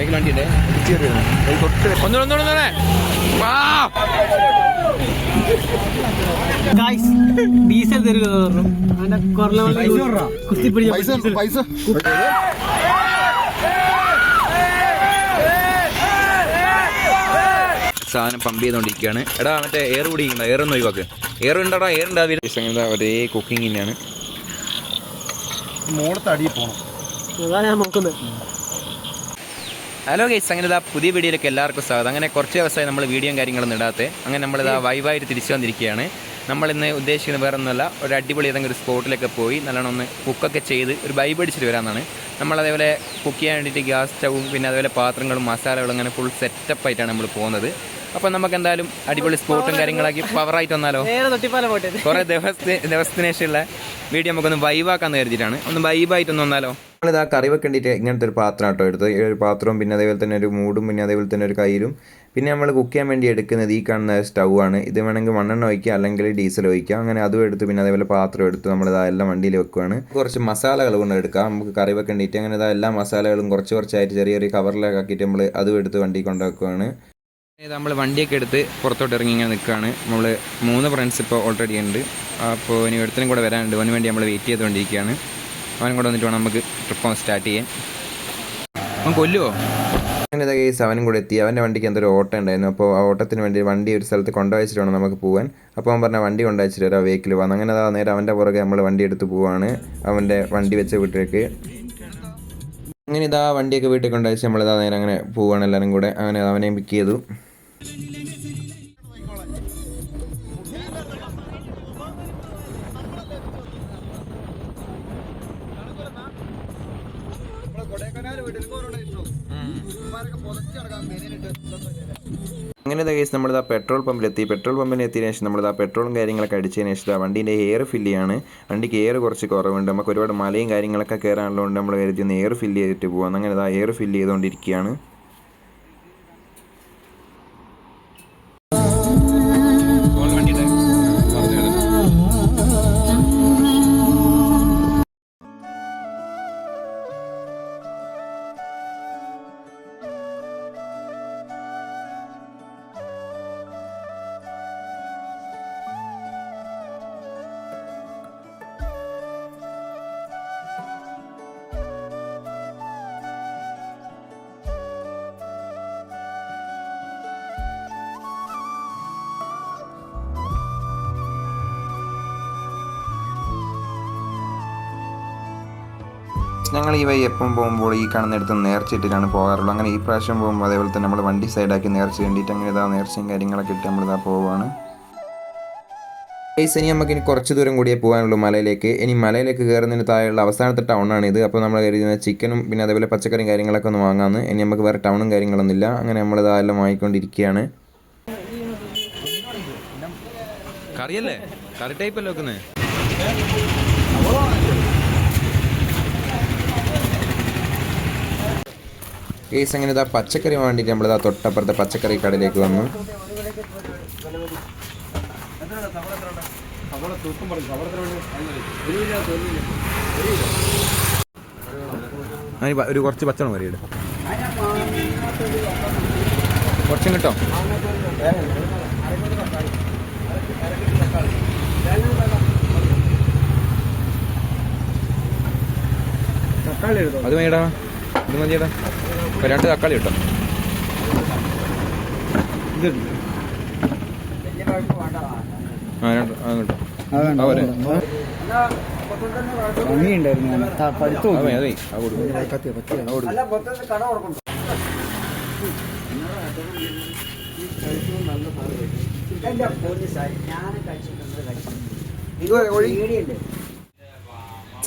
ബൈക്കിൽ വണ്ടിയുണ്ട് ഒന്നുകൂടെ ഡീസൽ തരുമോ പൈസ സാധനം പമ്പ് ചെയ്തുകൊണ്ടിരിക്കുകയാണ്. എടാ മറ്റേ എയർ കൂടിയുണ്ടോ? എയർ ഒന്ന് ഒഴിവാക്ക്. എയർ ഉണ്ടോടാ? എയർ ഉണ്ടാവില്ല. ഒരേ കുക്കിംഗ് തന്നെയാണ്. മോളത്തടിയിൽ പോകണം. അതാണ് ഞാൻ നോക്കുന്നത്. ഹലോ ഗൈസ്, അങ്ങനെ ഇതാ പുതിയ വീഡിയോയിലേക്ക് എല്ലാവർക്കും സ്വാഗതം. അങ്ങനെ കുറച്ച് ദിവസമായി നമ്മൾ വീഡിയോയും കാര്യങ്ങളൊന്നും ഇടാതെ. അങ്ങനെ നമ്മളിതാ വൈബായിട്ട് തിരിച്ചു വന്നിരിക്കുകയാണ്. നമ്മളിന്ന് ഉദ്ദേശിക്കുന്നത് വേറെ ഒന്നുമല്ല, ഒരു അടിപൊളി ഏതെങ്കിലും ഒരു സ്പോട്ടിലൊക്കെ പോയി നല്ലോണം ഒന്ന് കുക്കൊക്കെ ചെയ്ത് ഒരു വൈബ് അടിച്ചിട്ട് വരാമെന്നാണ്. നമ്മളതേപോലെ കുക്ക് ചെയ്യാൻ വേണ്ടിയിട്ട് ഗ്യാസ് സ്റ്റവും പിന്നെ അതുപോലെ പാത്രങ്ങളും മസാലകളും അങ്ങനെ ഫുൾ സെറ്റപ്പായിട്ടാണ് നമ്മൾ പോകുന്നത്. അപ്പോൾ നമുക്ക് എന്തായാലും അടിപൊളി സ്പോട്ടും കാര്യങ്ങളാക്കി പവറായിട്ട് വന്നാലോ. കുറേ ദിവസത്തിന് ശേഷമുള്ള വീഡിയോ നമുക്കൊന്ന് വൈബാക്കാന്ന് കരുതിയിട്ടാണ്. ഒന്ന് വൈബായിട്ടൊന്ന് വന്നാലോ. നമ്മളിതാ കറി വെക്കേണ്ടിയിട്ട് ഇങ്ങനത്തെ ഒരു പാത്രം കേട്ടോ എടുത്ത്. ഈ ഒരു പാത്രവും പിന്നെ അതേപോലെ തന്നെ ഒരു മൂടും പിന്നെ അതേപോലെ തന്നെ ഒരു കയ്യിലും. പിന്നെ നമ്മൾ കുക്ക് ചെയ്യാൻ വേണ്ടി എടുക്കുന്നത് ഈ കാണുന്ന സ്റ്റൗ ആണ്. ഇത് വേണമെങ്കിൽ മണ്ണെണ്ണ ഒഴിക്കുക അല്ലെങ്കിൽ ഡീസൽ ഒഴിക്കുക. അങ്ങനെ അതും എടുത്ത് പിന്നെ അതേപോലെ പാത്രം എടുത്ത് നമ്മളിതാ എല്ലാം വണ്ടിയിൽ വെക്കുകയാണ്. കുറച്ച് മസാലകൾ കൊണ്ട് എടുക്കാം നമുക്ക് കറി വെക്കേണ്ടിയിട്ട്. അങ്ങനെ ഇതാ എല്ലാ മസാലകളും കുറച്ചായിട്ട് ചെറിയ ചെറിയ കവറിലൊക്കെ ആക്കിയിട്ട് നമ്മൾ അതും എടുത്ത് വണ്ടി കൊണ്ട് വെക്കുകയാണ്. നമ്മൾ വണ്ടിയൊക്കെ എടുത്ത് പുറത്തോട്ട് ഇറങ്ങി ഇങ്ങനെ നിൽക്കുകയാണ്. നമ്മൾ 3 ഫ്രണ്ട്സ് ഇപ്പോൾ ഓൾറെഡി ഉണ്ട്. അപ്പോൾ ഇനി ഒരുത്തനും കൂടെ വരാനുണ്ട്. അവന് വേണ്ടി നമ്മൾ വെയിറ്റ് ചെയ്തുകൊണ്ടിരിക്കുകയാണ്. അവനും കൂടെ വന്നിട്ട് വേണം നമുക്ക് ട്രിപ്പ് സ്റ്റാർട്ട് ചെയ്യാൻ. അവൻ കൊല്ലുമോ? അങ്ങനെ ഇതാ കേസ് അവനും കൂടെ എത്തി. അവൻ്റെ വണ്ടിക്ക് എന്തൊരു ഓട്ടം ഉണ്ടായിരുന്നു. അപ്പോൾ ആ ഓട്ടത്തിന് വേണ്ടി വണ്ടി ഒരു സ്ഥലത്ത് കൊണ്ടുവച്ചിട്ട് വേണം നമുക്ക് പോകാൻ. അപ്പോൾ അവൻ പറഞ്ഞാൽ വണ്ടി കൊണ്ടുവച്ചിട്ട് വരാം, വെഹിക്കിൽ പോകാൻ. അങ്ങനെ അതാ നേരെ അവൻ്റെ പുറകെ നമ്മൾ വണ്ടി എടുത്ത് പോവാണ് അവൻ്റെ വണ്ടി വെച്ച വീട്ടിലേക്ക്. അങ്ങനെ ഇതാ വണ്ടിയൊക്കെ വീട്ടിൽ കൊണ്ടുവച്ച് നമ്മളിതാ നേരെ അങ്ങനെ പോവുകയാണ് എല്ലാവരും കൂടെ. അങ്ങനെ അവനെയും പിക്ക് ചെയ്തു. അങ്ങനെ കേസ് നമ്മളിതാ പെട്രോൾ പമ്പിലെത്തി. പെട്രോൾ പമ്പിന് എത്തിയതിനു ശേഷം നമ്മളിതാ പെട്രോളും കാര്യങ്ങളൊക്കെ അടിച്ചതിന് ശേഷം വണ്ടീൻ്റെ എയർ ഫില്ല് ചെയ്യാണ്. വണ്ടിക്ക് എയർ കുറച്ച് കുറവുണ്ട്. നമുക്ക് ഒരുപാട് മലയും കാര്യങ്ങളൊക്കെ കയറാനുള്ളതുകൊണ്ട് നമ്മൾ കരുതി ഒന്ന് എയർ ഫില്ല് ചെയ്തിട്ട് പോകാം. അങ്ങനെ ഇതാ എയർ ഫില്ല് ചെയ്തുകൊണ്ടിരിക്കുകയാണ്. ഞങ്ങൾ ഈ വഴി എപ്പം പോകുമ്പോൾ ഈ കാണുന്നിടത്ത് നേർച്ചയിട്ടിട്ടാണ് പോകാറുള്ളത്. അങ്ങനെ ഈ പ്രാവശ്യം പോകുമ്പോൾ അതേപോലെ തന്നെ നമ്മൾ വണ്ടി സൈഡാക്കി നേർച്ച വേണ്ടിയിട്ട് അങ്ങനെ ഇതാ നേർച്ചയും കാര്യങ്ങളൊക്കെ ഇട്ട് നമ്മളിതാ പോവുകയാണ്. ഇനി നമുക്കിനി കുറച്ച് ദൂരം കൂടിയേ പോകാനുള്ളൂ മലയിലേക്ക്. ഇനി മലയിലേക്ക് കയറുന്നതിന് താഴെയുള്ള അവസാനത്തെ ടൗണാണിത്. അപ്പോൾ നമ്മൾ കരുതുന്നത് ചിക്കനും പിന്നെ അതേപോലെ പച്ചക്കറിയും കാര്യങ്ങളൊക്കെ ഒന്ന് വാങ്ങാമെന്ന്. ഇനി നമുക്ക് വേറെ ടൗണും കാര്യങ്ങളൊന്നുമില്ല. അങ്ങനെ നമ്മളിതാ എല്ലാം വാങ്ങിക്കൊണ്ടിരിക്കുകയാണ്. കറിയല്ലേ? കറി ടൈപ്പല്ലേ വെക്കുന്നത്? കേസ് അങ്ങനെ ഇതാ പച്ചക്കറി വേണ്ടിയിട്ട് നമ്മളിതാ തൊട്ടപ്പുറത്തെ പച്ചക്കറി കടയിലേക്ക് വന്നു. ഒരു കുറച്ച് പച്ചവെള്ളം വരെയിട്. കുറച്ചും കിട്ടോ? അത് മതിയടാ, ഇത് മതിയടാ. 2 തക്കാളി കിട്ടും.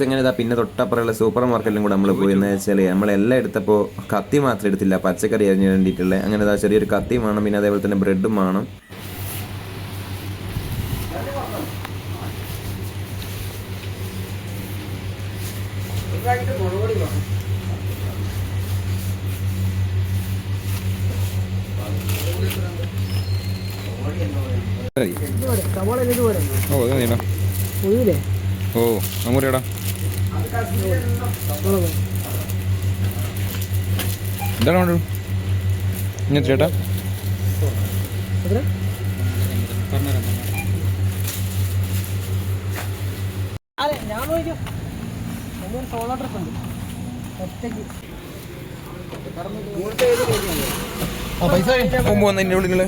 ഇങ്ങനെ ഇതാ പിന്നെ തൊട്ടപ്പുറമുള്ള സൂപ്പർ മാർക്കറ്റിലും കൂടെ നമ്മൾ പോയി. എന്ന് വെച്ചാൽ നമ്മളെല്ലാം എടുത്തപ്പോൾ കത്തി മാത്രം എടുത്തില്ല, പച്ചക്കറി അരിഞ്ഞു വേണ്ടിയിട്ടുള്ളത്. അങ്ങനെ ഇതാ ചെറിയൊരു കത്തിയും വേണം, പിന്നെ അതേപോലെ തന്നെ ബ്രെഡും വേണം. ഓ അങ്ങോട്ടാ എന്താണ് വേണ്ടത് ഇനി ചേട്ടാ? അതെ ഞാൻ നോക്കിയോ സോളോ ട്രിപ്പ് ഉണ്ട് ഒറ്റയ്ക്ക് മുമ്പ് വന്നതിൻ്റെ ഉള്ളിൽ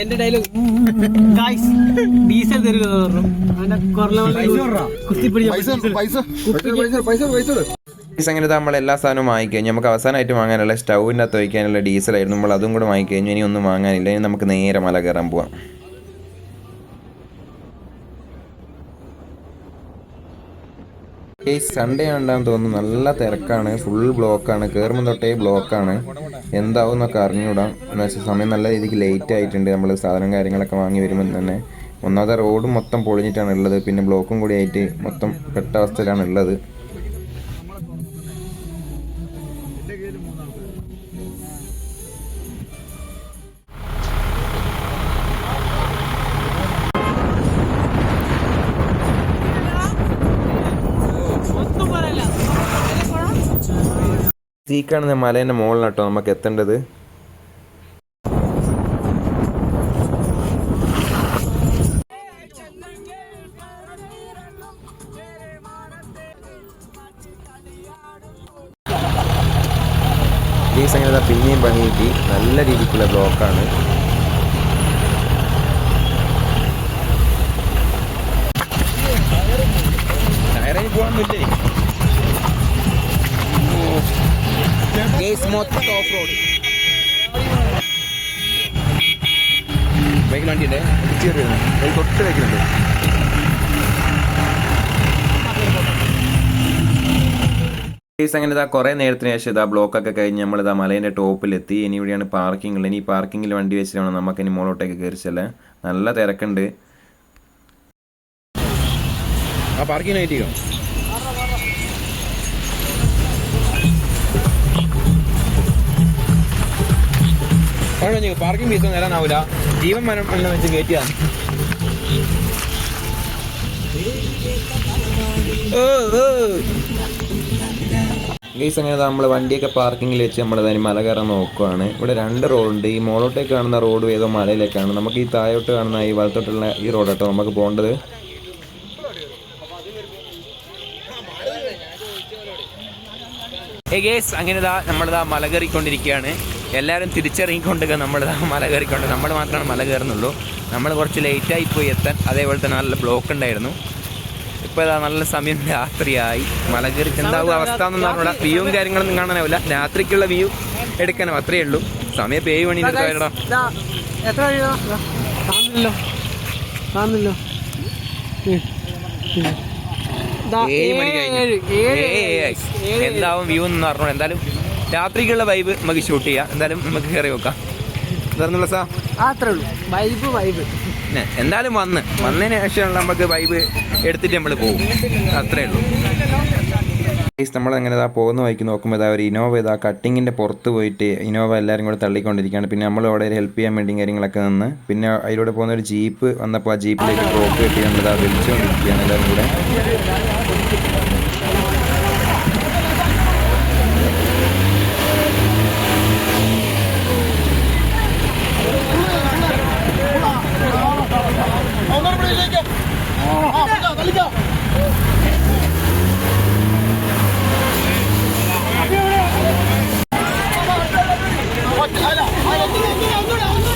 എന്റെ ഡയലോഗ് ഡീസൽ തരിക പറഞ്ഞു അവന്റെ അങ്ങനെ നമ്മൾ എല്ലാ സാധനവും വാങ്ങിക്കഴിഞ്ഞു. നമുക്ക് അവസാനമായിട്ട് വാങ്ങാനുള്ള സ്റ്റൗവിൻ്റെ അകത്ത് വയ്ക്കാനുള്ള ഡീസലായിരുന്നു. നമ്മൾ അതും കൂടെ വാങ്ങിക്കഴിഞ്ഞു. ഇനി ഒന്നും വാങ്ങാനില്ല. ഇനി നമുക്ക് നേരെ മല കയറാൻ പോവാം. ഈ സൺഡേ ഉണ്ടാകും തോന്നുന്നു. നല്ല തിരക്കാണ്, ഫുൾ ബ്ലോക്കാണ്. കയറുമ്പോൾ തൊട്ടേ ബ്ലോക്കാണ്. എന്താവും എന്നൊക്കെ അറിഞ്ഞുകൂടാം. എന്ന് വെച്ചാൽ സമയം നല്ല രീതിക്ക് ലേറ്റ് ആയിട്ടുണ്ട്. നമ്മൾ സാധനം കാര്യങ്ങളൊക്കെ വാങ്ങി വരുമ്പോൾ തന്നെ ഒന്നാമത്തെ റോഡ് മൊത്തം പൊളിഞ്ഞിട്ടാണ് ഉള്ളത്. പിന്നെ ബ്ലോക്കും കൂടി ആയിട്ട് മൊത്തം പെട്ട അവസ്ഥയിലാണ് ഉള്ളത്. ഈ കാണുന്ന മലേൻ്റെ മുകളിലാട്ടോ നമുക്ക് എത്തേണ്ടത്. ഈ സംഗതി പിന്നെയും പണി കിട്ടി. നല്ല രീതിക്കുള്ള ബ്ലോക്കാണ്. പോകാനൊന്നുമില്ലേ മൊത്തം ഓഫ് റോഡ്. ബൈക്കിൽ വണ്ടിയുണ്ട്, തൊട്ട് ബൈക്കിലുണ്ട്. അങ്ങനെ കുറേ നേരത്തിന് ശേഷം ഇതാ ബ്ലോക്കൊക്കെ കഴിഞ്ഞ് നമ്മളിതാ മലേൻ്റെ ടോപ്പിലെത്തി. ഇനി ഇവിടെയാണ് പാർക്കിംഗ് ഉള്ളത്. ഇനി ഈ പാർക്കിങ്ങിൽ വണ്ടി വെച്ചിട്ട് വേണം നമുക്ക് ഇനി മുകളോട്ടേക്ക് കയറിച്ചല്ലേ. നല്ല തിരക്കുണ്ട്. ആ പാർക്കിംഗ് ആയിട്ടോ പാർക്കിംഗ് ഫീസ് നേരാനാവില്ല. ജീവൻ മരം എന്ന് വെച്ച് കയറ്റിയാണ്. ഗൈസ് അങ്ങനെ നമ്മൾ വണ്ടിയൊക്കെ പാർക്കിങ്ങിൽ വെച്ച് നമ്മളതിന് മല കയറാൻ നോക്കുവാണ്. ഇവിടെ 2 റോഡുണ്ട്. ഈ മോളോട്ടേക്ക് കാണുന്ന റോഡ് ഏതോ മലയിലേക്കാണ്. നമുക്ക് ഈ താഴോട്ട് കാണുന്ന ഈ വലത്തോട്ടുള്ള ഈ റോഡാട്ടോ നമുക്ക് പോകേണ്ടത്. ഗൈസ് അങ്ങനെ നമ്മളിതാ മല കയറിക്കൊണ്ടിരിക്കുകയാണ്. എല്ലാവരും തിരിച്ചറിയിക്കൊണ്ട് നമ്മളിതാ മല കയറിക്കൊണ്ട്. നമ്മൾ മാത്രമാണ് മല കയറുന്നുള്ളൂ. നമ്മൾ കുറച്ച് ലേറ്റായി പോയി എത്താൻ. അതേപോലെ തന്നെ നല്ല ബ്ലോക്ക് ഉണ്ടായിരുന്നു. ഇപ്പോൾ ഇതാ നല്ല സമയം രാത്രിയായി. മല കയറി എന്താവും അവസ്ഥ എന്നൊന്നും പറഞ്ഞാൽ വ്യൂവും കാര്യങ്ങളൊന്നും കാണാനാവില്ല. രാത്രിക്കുള്ള വ്യൂ എടുക്കാനോ അത്രയേ ഉള്ളൂ. സമയം 7 മണി എത്ര കാണുന്നില്ലോ 7 മണി കഴിഞ്ഞു. എന്താവും വ്യൂ എന്ന് പറഞ്ഞു. എന്തായാലും രാത്രിക്കുള്ള വൈബ് നമുക്ക് ഷൂട്ട് ചെയ്യാം. എന്തായാലും നമുക്ക് കയറി നോക്കാം. ഇതായിരുന്നുള്ള സാ അത്രേ ഉള്ളൂ. വൈബ് എന്തായാലും വന്നതിന് ശേഷം നമുക്ക് വൈബ് എടുത്തിട്ട് നമ്മൾ പോകും. അത്രേ ഉള്ളൂ. നമ്മളങ്ങനെ പോകുന്ന വഴിക്ക് നോക്കുമ്പോൾ ഒരു ഇനോവ കട്ടിങ്ങിൻ്റെ പുറത്ത് പോയിട്ട് ഇനോവ എല്ലാവരും കൂടെ തള്ളിക്കൊണ്ടിരിക്കുകയാണ്. പിന്നെ നമ്മൾ അവിടെ ഹെൽപ്പ് ചെയ്യാൻ വേണ്ടി കാര്യങ്ങളൊക്കെ നിന്ന് പിന്നെ അതിലൂടെ പോകുന്ന ഒരു ജീപ്പ് വന്നപ്പോൾ ആ ജീപ്പിലേക്ക് റോപ്പ് കെട്ടി നമ്മളിതാ വലിച്ചുകൊണ്ടിരിക്കുകയാണ് എല്ലാവരും കൂടെ.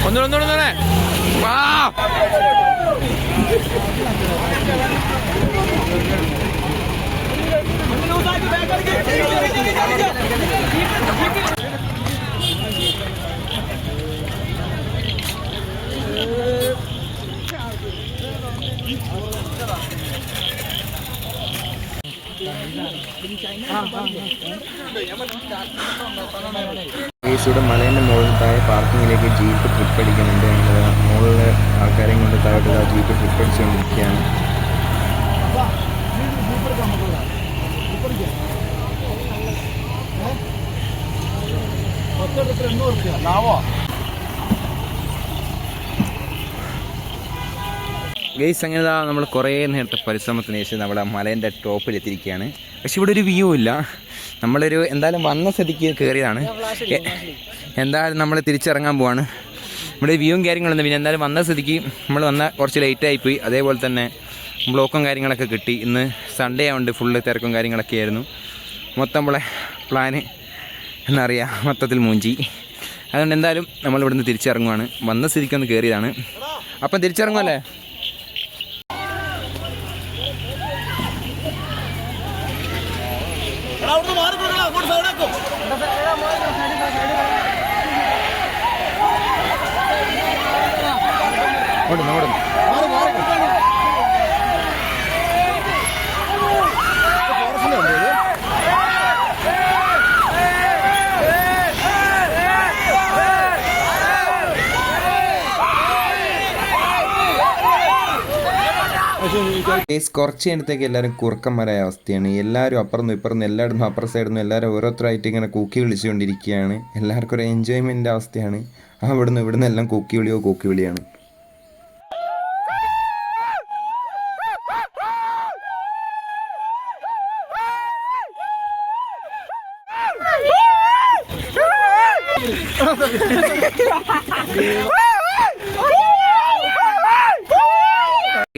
ഒന്നുകൂടെ വാ. ഇവിടെ മലേൻ്റെ മുകളിൽ താഴെ പാർക്കിങ്ങിലേക്ക് ജീപ്പ് ട്രിപ്പ് അടിക്കുന്നുണ്ട്. മുകളിൽ ആൾക്കാരെയും കൊണ്ട് താഴോട്ട് ജീപ്പ് ട്രിപ്പ് അടിച്ചുകൊണ്ടിരിക്കുകയാണ്. ഗൈസ് അങ്ങനെ നമ്മൾ കുറേ നേരത്തെ പരിശ്രമത്തിന് ശേഷം നമ്മുടെ മലേൻ്റെ ടോപ്പിലെത്തിയിരിക്കുകയാണ്. പക്ഷെ ഇവിടെ ഒരു വ്യൂ ഇല്ല. നമ്മളൊരു എന്തായാലും വന്ന സ്ഥിതിക്ക് കയറിയതാണ്. എന്തായാലും നമ്മൾ തിരിച്ചിറങ്ങാൻ പോവാണ്. ഇവിടെ വ്യൂവും കാര്യങ്ങളൊന്നും പിന്നെ എന്തായാലും വന്ന സ്ഥിതിക്ക് നമ്മൾ കുറച്ച് ലേറ്റായിപ്പോയി. അതേപോലെ തന്നെ ബ്ലോക്കും കാര്യങ്ങളൊക്കെ കിട്ടി. ഇന്ന് സൺഡേ ആയതുകൊണ്ട് ഫുള്ള് തിരക്കും കാര്യങ്ങളൊക്കെ ആയിരുന്നു. മൊത്തം നമ്മളെ പ്ലാന് എന്നറിയാം മൊത്തത്തിൽ മൂഞ്ചി. അതുകൊണ്ട് എന്തായാലും നമ്മൾ ഇവിടുന്ന് തിരിച്ചിറങ്ങുവാണ്. വന്ന സ്ഥിതിക്കൊന്ന് കയറിയതാണ്. അപ്പം തിരിച്ചിറങ്ങുമല്ലേ? കുറച്ച് നേരത്തേക്ക് എല്ലാവരും കുറുക്കന്മാരായ അവസ്ഥയാണ്. എല്ലാവരും അപ്പുറന്നും ഇപ്പുറന്നും എല്ലായിടത്തും അപ്പുറ സൈഡിൽ എല്ലാവരും ഓരോരുത്തരായിട്ട് ഇങ്ങനെ കൂക്കി വിളിച്ചുകൊണ്ടിരിക്കുകയാണ്. എല്ലാവർക്കും ഒരു എൻജോയ്മെൻ്റ് അവസ്ഥയാണ്. ഇവിടുന്ന് എല്ലാം കൂക്കി വിളിയാണ്.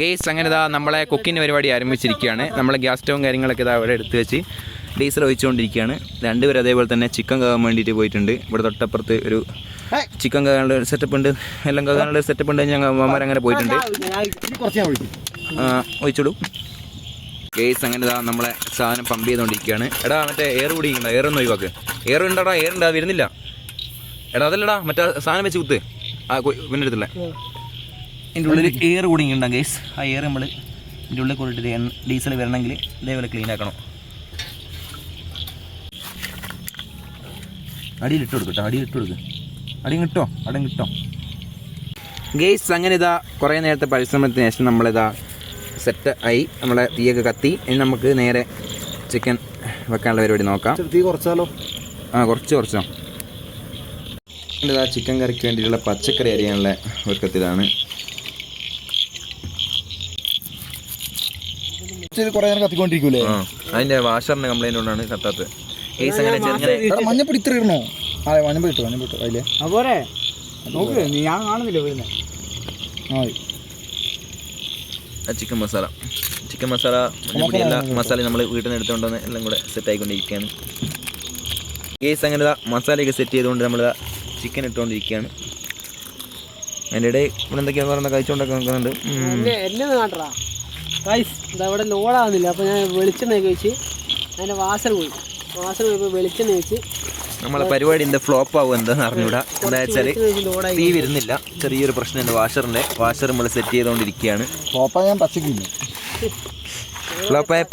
ഗേസ് അങ്ങനെ നമ്മളെ കുക്കിൻ്റെ പരിപാടി ആരംഭിച്ചിരിക്കുകയാണ്. നമ്മൾ ഗ്യാസ് സ്റ്റവും കാര്യങ്ങളൊക്കെ അവിടെ എടുത്ത് വെച്ച് ഡീസൽ ഒഴിച്ചുകൊണ്ടിരിക്കുകയാണ്. രണ്ടുപേരും അതേപോലെ തന്നെ ചിക്കൻ കഴുകാൻ വേണ്ടിയിട്ട് പോയിട്ടുണ്ട്. ഇവിടെ തൊട്ടപ്പുറത്ത് ഒരു ചിക്കൻ കഴുകാനുള്ള സെറ്റപ്പ് ഉണ്ട്, എല്ലാം കഴുകാനുള്ള സെറ്റപ്പ് ഉണ്ട്. ഞങ്ങൾ അമ്മമാർ അങ്ങനെ പോയിട്ടുണ്ട്. ഒഴിച്ചോളൂ. ഗേസ് അങ്ങനെ നമ്മളെ സാധനം പമ്പ് ചെയ്തുകൊണ്ടിരിക്കുകയാണ്. എടാ മറ്റേ എയർ കുടിക്കണ്ട, എയറൊന്നും ഒഴിവാക്ക്. എയർ ഉണ്ടോടാ? എയർ ഉണ്ടാ വരുന്നില്ല. എടാ അതല്ലടാ മറ്റേ സാധനം വെച്ച് കുത്ത്. പിന്നെ എടുത്തില്ലേ ഇതിൻ്റെ ഉള്ളിൽ എയർ കൂടിങ് ഉണ്ടാകും ഗൈസ്. ആ എയർ നമ്മൾ ഇതിൻ്റെ ഉള്ളിൽ കൂടിയിട്ട് ഡീസൽ വരണമെങ്കിൽ ഇതേപോലെ ക്ലീൻ ആക്കണം. അടിയിലിട്ട് കൊടുക്കട്ടോ, അടിയിലിട്ട് കൊടുക്കുക. അടിയും കിട്ടോ ഗൈസ്. അങ്ങനെ കുറേ നേരത്തെ പരിശ്രമത്തിന് ശേഷം നമ്മളിതാ സെറ്റ് ആയി. നമ്മളെ തീയൊക്കെ കത്തി. ഇനി നമുക്ക് നേരെ ചിക്കൻ വെക്കാനുള്ള പരിപാടി നോക്കാം. തീ കുറച്ചാലോ? കുറച്ചോ. ഇതാ ചിക്കൻ കറിക്ക് വേണ്ടിയിട്ടുള്ള പച്ചക്കറി അരിയാനുള്ള ഒരുക്കത്തിലാണ്. കത്തിക്കൊണ്ടിരിക്കൂലേ? അതിന്റെ വാഷറിന്റെ കംപ്ലൈന്റ് കൊണ്ടാണ് കത്താത്തത്. മഞ്ഞപ്പൊടി ഇത്ര ഇടണോ? മഞ്ഞപ്പൊടി ഇട്ടു അതിലെ ഞാൻ കാണുന്നില്ല. ചിക്കൻ മസാല എല്ലാ മസാലയും നമ്മൾ വീട്ടിൽ നിന്ന് എടുത്തുകൊണ്ടുവന്ന് എല്ലാം കൂടെ സെറ്റ് ആയിക്കൊണ്ടിരിക്കുകയാണ്. കേസ് അങ്ങനെ മസാലയൊക്കെ സെറ്റ് ചെയ്തുകൊണ്ട് നമ്മൾ ചിക്കൻ ഇട്ടുകൊണ്ടിരിക്കുകയാണ്. അതിൻ്റെ ഇടയിൽ ഇവിടെ എന്തൊക്കെയാന്ന് പറഞ്ഞാൽ കഴിച്ചുകൊണ്ടൊക്കെ നോക്കുന്നുണ്ട്. ഇവിടെ ലോഡാകുന്നില്ല. അപ്പോൾ ഞാൻ വെളിച്ചെണ്ണയൊക്കെ വെച്ച് അതിൻ്റെ വാസന പോയപ്പോൾ വെളിച്ചെണ്ണ വെച്ച് നമ്മളെ പരിപാടി എന്താ ഫ്ലോപ്പ് ആവും എന്താന്ന് അറിഞ്ഞൂടാ. എന്താ വെച്ചാൽ തീ വരുന്നില്ല, ചെറിയൊരു പ്രശ്നമുണ്ട്. വാഷർ നമ്മൾ സെറ്റ് ചെയ്തുകൊണ്ടിരിക്കുകയാണ്. ഫ്ലോപ്പായ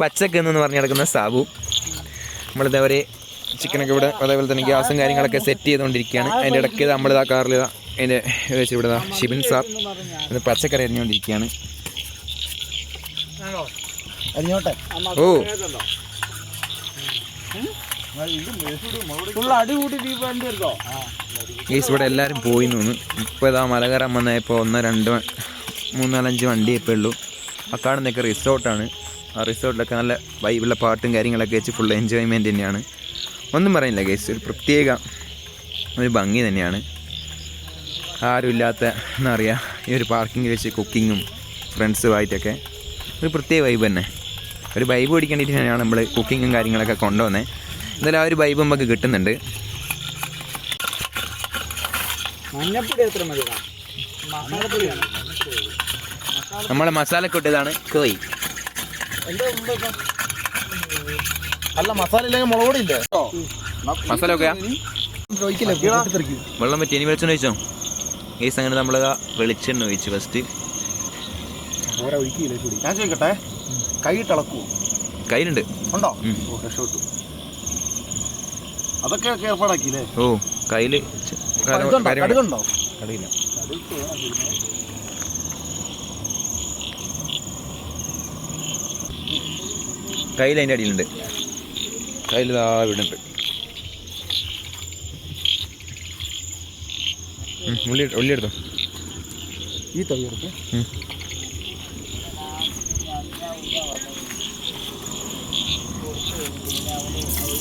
പച്ചക്ക് എന്ന് പറഞ്ഞ് കിടക്കുന്ന സാബു. നമ്മളിതേവരെ ചിക്കനൊക്കെ ഇവിടെ അതേപോലെ തന്നെ ഗ്യാസും കാര്യങ്ങളൊക്കെ സെറ്റ് ചെയ്തുകൊണ്ടിരിക്കുകയാണ്. അതിൻ്റെ ഇടയ്ക്ക് നമ്മളിതാ കാറിലിതാ അതിൻ്റെ വെച്ച് ഇവിടെ ഷിബിൻ സാർ ഇത് പച്ചക്കറി അരിഞ്ഞുകൊണ്ടിരിക്കുകയാണ്. ഓ ഗൈസ് ഇവിടെ എല്ലാവരും പോയി തോന്നുന്നു. ഇപ്പോൾ ഇതാ മല കയറാൻ വന്നപ്പോൾ 1, 2, 3, 4, 5 വണ്ടി ഇപ്പോൾ ഉള്ളൂ. ആ കാണുന്നതൊക്കെ റിസോർട്ടാണ്. ആ റിസോർട്ടിലൊക്കെ നല്ല വൈബുള്ള പാട്ടും കാര്യങ്ങളൊക്കെ വെച്ച് ഫുൾ എൻജോയ്മെൻറ്റ് തന്നെയാണ്. ഒന്നും പറയുന്നില്ല ഗൈസ്. ഒരു പ്രത്യേക ഒരു ഭംഗി തന്നെയാണ്. ആരുമില്ലാത്ത എന്താ പറയുക ഈ ഒരു പാർക്കിങ്ങിൽ വെച്ച് കുക്കിങ്ങും ഫ്രണ്ട്സുമായിട്ടൊക്കെ ഒരു പ്രത്യേക വൈബ് തന്നെ. ഒരു വൈബ് പിടിക്കേണ്ടിട്ട് തന്നെയാണ് നമ്മൾ കുക്കിങ്ങും കാര്യങ്ങളൊക്കെ കൊണ്ടുവന്നത്. എന്തായാലും ആ ഒരു വൈബ് നമുക്ക് കിട്ടുന്നുണ്ട്. നമ്മളെ മസാലക്കൂട്ടിയതാണ് കോയി. അല്ല മസാല ഇല്ലെങ്കിൽ മുളക് പൊടി ഇല്ലേ? മസാല ഒക്കെ വെള്ളം പറ്റി. ഇനി വെളിച്ചെണ്ണ ഒഴിച്ചോ? ഈ സംഗതി നമ്മൾ വെളിച്ചെണ്ണ ഒഴിച്ചു ഫസ്റ്റ്. ഞാൻ ചോദിക്കട്ടെ, കൈയിട്ടിളക്കൂ? കയ്യിലുണ്ട്. ഉണ്ടോ? അതൊക്കെ ഏർപ്പാടാക്കിയില്ലേ? ഓ കയ്യില് കടുകുണ്ടോ? കടയില്ല. കയ്യിൽ അതിൻ്റെ അടിയിലുണ്ട്. കയ്യിൽ ഇവിടെ ഉണ്ട്. ഉള്ളി എടുത്തോ. ഈ തവി എടുത്ത്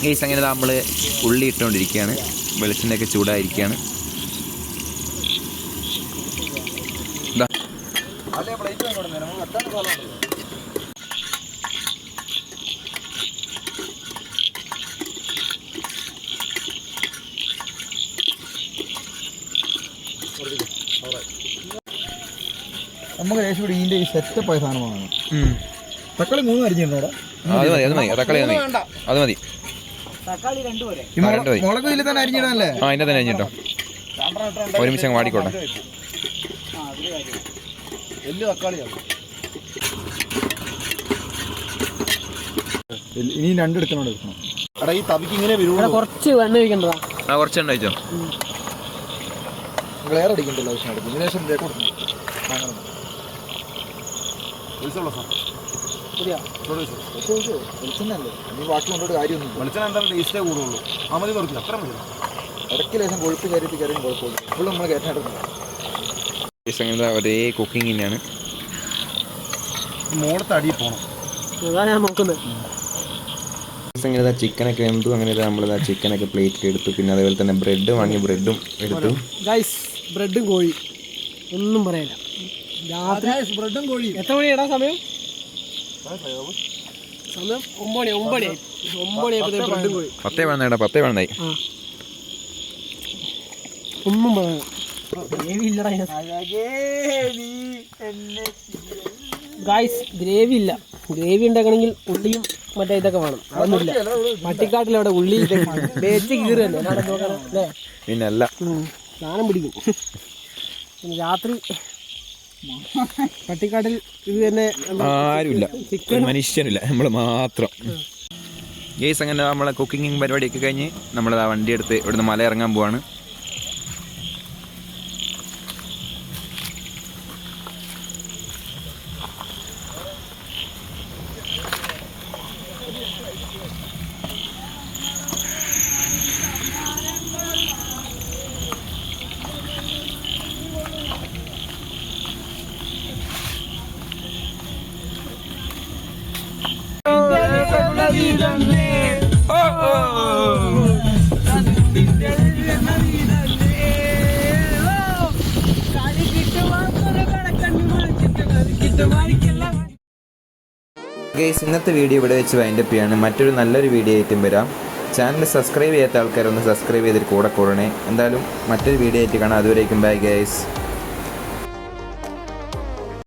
ഗൈസ് അങ്ങനെ നമ്മൾ ഉള്ളി ഇട്ടുകൊണ്ടിരിക്കുകയാണ്. വെളിച്ചെണ്ണയൊക്കെ ചൂടായിരിക്കുകയാണ്. നമുക്ക് രേഷം ഇതിന്റെ ഈ സെറ്റപ്പ് ആയ സാധനമാണ്. തക്കാളി 3 അരിഞ്ഞിട്ടുണ്ടോ? അത് മതി തക്കാളി അത് മതി. തക്കാളി 2 വരെ. മുളക് ഇതിൽ തന്നെ അരിഞ്ഞിടാനല്ലേ? ആ അതിൻ്റെ തന്നെ അരിഞ്ഞിട്ടോ, ഒരുമിച്ച് അങ്ങ് വാടിക്കോട്ടെ. വലിയ തക്കാളിയാണ്. ഇനി 2 എടുക്കണം. എടാ ഈ തവിക്ക് ഇങ്ങനെ വരുള്ളൂ. കുറച്ച് എണ്ണ ഒഴിക്കണ്ടതാ. ആ കുറച്ച് എണ്ണ ഒഴിച്ചോ. വേറെ അടിക്കണ്ടല്ലോ ആവശ്യം. ഇതിനേശം ബാക്കി കൊണ്ടോട്ട് കാര്യമൊന്നും. വെളിച്ചെണ്ണ എന്തായാലും ടേസ്റ്റേ കൂടുള്ളൂ. ആ മതി കുറച്ച് അത്ര മതി. ഇടയ്ക്ക് ലേശം കൊഴുപ്പ് കയറിയിട്ട് കയറിയും കുഴപ്പമില്ല. ഇപ്പോൾ നമ്മൾ കയറ്റാടുന്നത് ഒരേ കുക്കിംഗ് തന്നെയാണ്. മോളത്തെ അടിയിൽ പോകണം. അതാണ് ഞാൻ നോക്കുന്നത്. അങ്ങനെ ചിക്കനൊക്കെ വെന്തു. അങ്ങനെ നമ്മളിതാ ചിക്കനൊക്കെ പ്ലേറ്റിൽ എടുത്തു. പിന്നെ അതേപോലെ തന്നെ ബ്രെഡ് വാങ്ങി ബ്രെഡും എടുത്തു. ഗൈസ് ബ്രെഡും കോഴി ഒന്നും പറയാനില്ല. രാത്രി ബ്രെഡും കോഴി. എത്ര മണിയാടാ സമയം? 9 മണിയായപ്പോഴത്തേക്ക് ബ്രെഡും കോഴി. 10 വേണേടാ. ഒന്നും പറയാനില്ല. ഗ്രേവി ഇല്ലടാ ഗൈസ്, ഗ്രേവി ഇല്ല. ഗ്രേവി ഉണ്ടാക്കണമെങ്കിൽ ഉള്ളിയും മറ്റേ ഇതൊക്കെ വേണം. അതൊന്നുമില്ല. പട്ടിക്കാട്ടിലവിടെ ഉള്ളി വേച്ച് കീറല്ലേ നോക്കണം അല്ലേ? പിന്നല്ല സാധനം പിടിക്കും. പിന്നെ രാത്രി പട്ടിക്കാട്ടിൽ ഇത് തന്നെ ആരുമില്ല, മനുഷ്യനില്ല, നമ്മൾ മാത്രം. ഗൈസ് അങ്ങനെ നമ്മളെ കുക്കിംഗ് പരിപാടിയൊക്കെ കഴിഞ്ഞ് നമ്മളത് ആ വണ്ടി എടുത്ത് ഇവിടുന്ന് മല ഇറങ്ങാൻ പോവാണ്. ഗൈസ് ഇന്നത്തെ വീഡിയോ ഇവിടെ വെച്ച് വൈൻഡപ്പ് ചെയ്യാണ്. മറ്റൊരു നല്ലൊരു വീഡിയോ ആയിട്ടും വരാം. ചാനൽ സബ്സ്ക്രൈബ് ചെയ്യാത്ത ആൾക്കാരൊന്ന് സബ്സ്ക്രൈബ് ചെയ്തിട്ട് കൂടെ കൂടണേ. എന്തായാലും മറ്റൊരു വീഡിയോ ആയിട്ട് കാണാം. അതുവരേക്കും ബൈ ഗൈസ്.